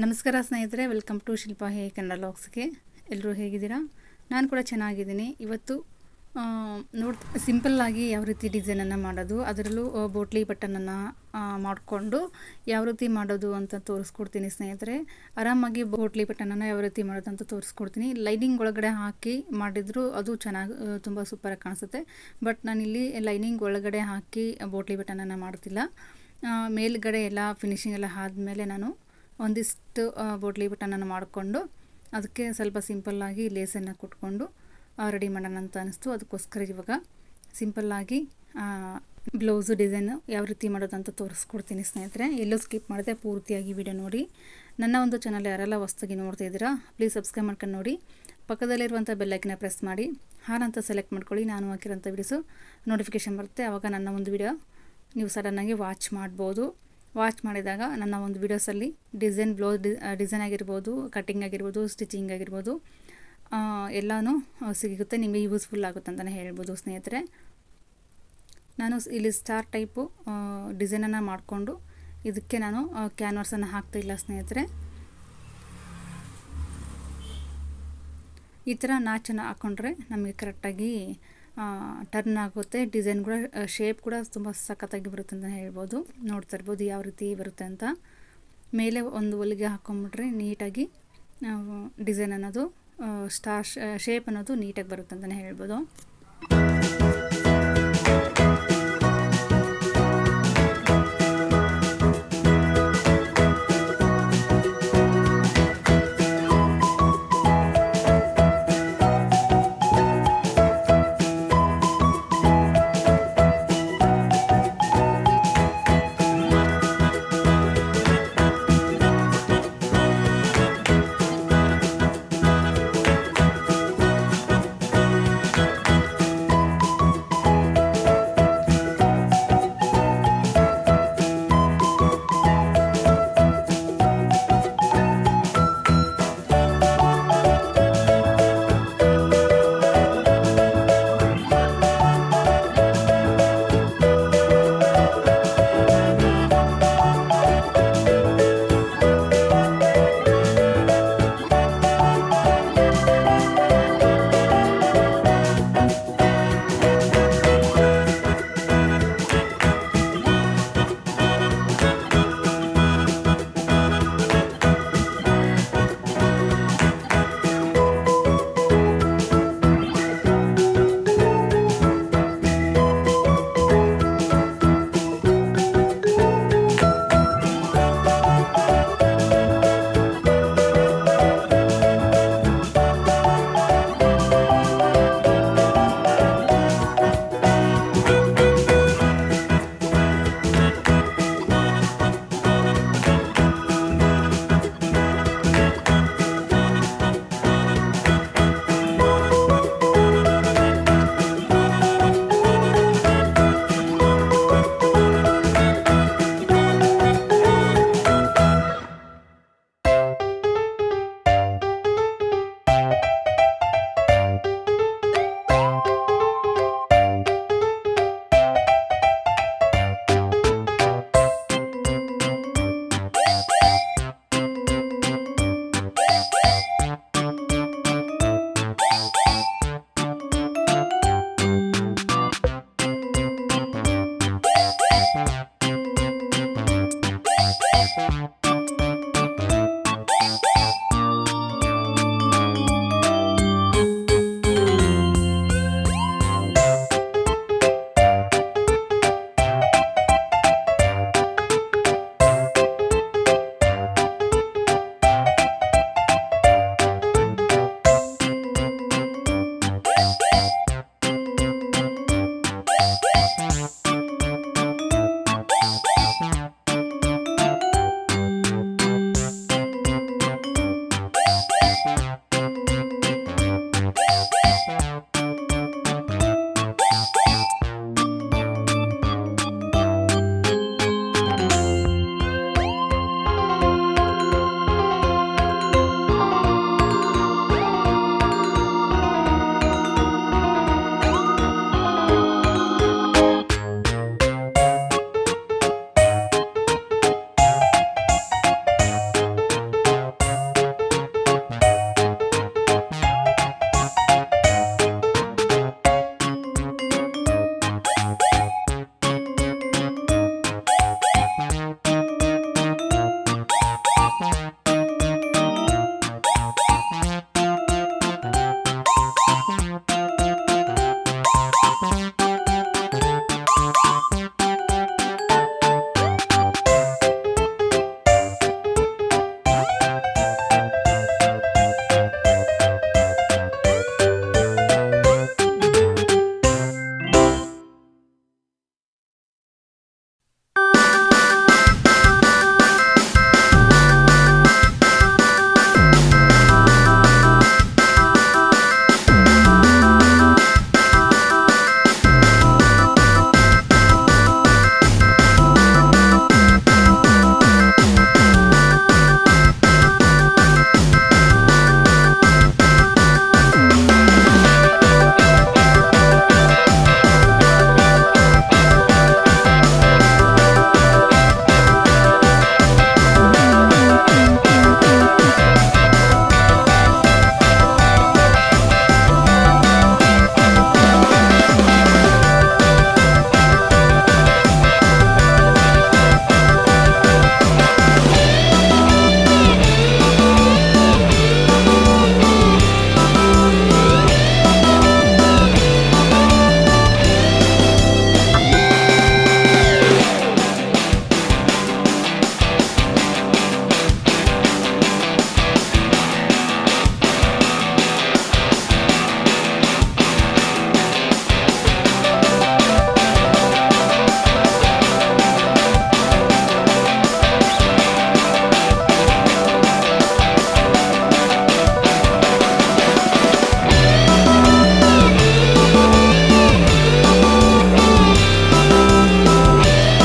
ನಮಸ್ಕಾರ ಸ್ನೇಹಿತರೆ, welcome to Shilpa ಹೇ ಕನ್ನಡ ಲಾಗ್ಸ್ಗೆ. ಎಲ್ಲರೂ ಹೇಗಿದ್ದೀರಾ? ನಾನು ಕೂಡ ಚೆನ್ನಾಗಿದ್ದೀನಿ. ಇವತ್ತು ಸಿಂಪಲ್ಲಾಗಿ ಯಾವ ರೀತಿ ಡಿಸೈನನ್ನು ಮಾಡೋದು, ಅದರಲ್ಲೂ ಬೋಟ್ಲಿ ಬಟನನ್ನು ಮಾಡಿಕೊಂಡು ಯಾವ ರೀತಿ ಮಾಡೋದು ಅಂತ ತೋರಿಸ್ಕೊಡ್ತೀನಿ ಸ್ನೇಹಿತರೆ. ಆರಾಮಾಗಿ ಬೋಟ್ಲಿ ಬಟನನ್ನು ಯಾವ ರೀತಿ ಮಾಡೋದು ಅಂತ ತೋರಿಸ್ಕೊಡ್ತೀನಿ. ಲೈನಿಂಗ್ ಒಳಗಡೆ ಹಾಕಿ ಮಾಡಿದ್ರು ಅದು ಚೆನ್ನಾಗಿ ತುಂಬ ಸೂಪರಾಗಿ ಕಾಣಿಸುತ್ತೆ. ಬಟ್ ನಾನಿಲ್ಲಿ ಲೈನಿಂಗ್ ಒಳಗಡೆ ಹಾಕಿ ಬೋಟ್ಲಿ ಬಟನನ್ನು ಮಾಡ್ತಿಲ್ಲ. ಮೇಲ್ಗಡೆ ಎಲ್ಲ ಫಿನಿಶಿಂಗ್ ಎಲ್ಲ ಆದಮೇಲೆ ನಾನು ಒಂದಿಷ್ಟು ಬೋಟ್ಲಿ ಬಟನನ್ನು ಮಾಡಿಕೊಂಡು ಅದಕ್ಕೆ ಸ್ವಲ್ಪ ಸಿಂಪಲ್ಲಾಗಿ ಲೇಸನ್ನು ಕೊಟ್ಕೊಂಡು ರೆಡಿ ಮಾಡೋಣ ಅಂತ ಅನಿಸ್ತು. ಅದಕ್ಕೋಸ್ಕರ ಇವಾಗ ಸಿಂಪಲ್ಲಾಗಿ ಬ್ಲೌಸು ಡಿಸೈನು ಯಾವ ರೀತಿ ಮಾಡೋದು ಅಂತ ತೋರಿಸ್ಕೊಡ್ತೀನಿ ಸ್ನೇಹಿತರೆ. ಎಲ್ಲೂ ಸ್ಕಿಪ್ ಮಾಡಿದೆ, ಪೂರ್ತಿಯಾಗಿ ವಿಡಿಯೋ ನೋಡಿ. ನನ್ನ ಒಂದು ಚಾನಲ್ ಯಾರೆಲ್ಲ ಹೊಸದಾಗಿ ನೋಡ್ತಾ ಇದ್ದೀರಾ ಪ್ಲೀಸ್ ಸಬ್ಸ್ಕ್ರೈಬ್ ಮಾಡ್ಕೊಂಡು ನೋಡಿ. ಪಕ್ಕದಲ್ಲಿರುವಂಥ ಬೆಲ್ಲೈಕನ್ನ ಪ್ರೆಸ್ ಮಾಡಿ ಹಾಲ್ ಅಂತ ಸೆಲೆಕ್ಟ್ ಮಾಡ್ಕೊಳ್ಳಿ. ನಾನು ಹಾಕಿರೋಂಥ ವಿಡಿಯೋಸು ನೋಟಿಫಿಕೇಷನ್ ಬರುತ್ತೆ. ಆವಾಗ ನನ್ನ ಒಂದು ವಿಡಿಯೋ ನೀವು ಸಡನ್ನಾಗಿ ವಾಚ್ ಮಾಡ್ಬೋದು. ವಾಚ್ ಮಾಡಿದಾಗ ನನ್ನ ಒಂದು ವೀಡಿಯೋಸಲ್ಲಿ ಬ್ಲೌಸ್ ಡಿಸೈನ್ ಆಗಿರ್ಬೋದು, ಕಟ್ಟಿಂಗ್ ಆಗಿರ್ಬೋದು, ಸ್ಟಿಚಿಂಗ್ ಆಗಿರ್ಬೋದು ಎಲ್ಲನೂ ಸಿಗುತ್ತೆ. ನಿಮಗೆ ಯೂಸ್ಫುಲ್ ಆಗುತ್ತೆ ಅಂತಲೇ ಹೇಳ್ಬೋದು ಸ್ನೇಹಿತರೆ. ನಾನು ಇಲ್ಲಿ ಸ್ಟಾರ್ ಟೈಪು ಡಿಸೈನನ್ನು ಮಾಡಿಕೊಂಡು ಇದಕ್ಕೆ ನಾನು ಕ್ಯಾನ್ವಾಸನ್ನು ಹಾಕ್ತಾಯಿಲ್ಲ ಸ್ನೇಹಿತರೆ. ಈ ಥರ ನಾಚನ್ನು ಹಾಕ್ಕೊಂಡ್ರೆ ನಮಗೆ ಕರೆಕ್ಟಾಗಿ ಟರ್ನ್ ಆಗುತ್ತೆ. ಡಿಸೈನ್ ಕೂಡ ಶೇಪ್ ಕೂಡ ತುಂಬ ಸಖತ್ತಾಗಿ ಬರುತ್ತೆ ಅಂತ ಹೇಳ್ಬೋದು. ನೋಡ್ತಾ ಇರ್ಬೋದು ಯಾವ ರೀತಿ ಬರುತ್ತೆ ಅಂತ. ಮೇಲೆ ಒಂದು ಹೊಲಿಗೆ ಹಾಕ್ಕೊಂಬಿಟ್ರೆ ನೀಟಾಗಿ ಡಿಸೈನ್ ಅನ್ನೋದು ಸ್ಟಾರ್ ಶೇಪ್ ಅನ್ನೋದು ನೀಟಾಗಿ ಬರುತ್ತೆ ಅಂತಲೇ ಹೇಳ್ಬೋದು.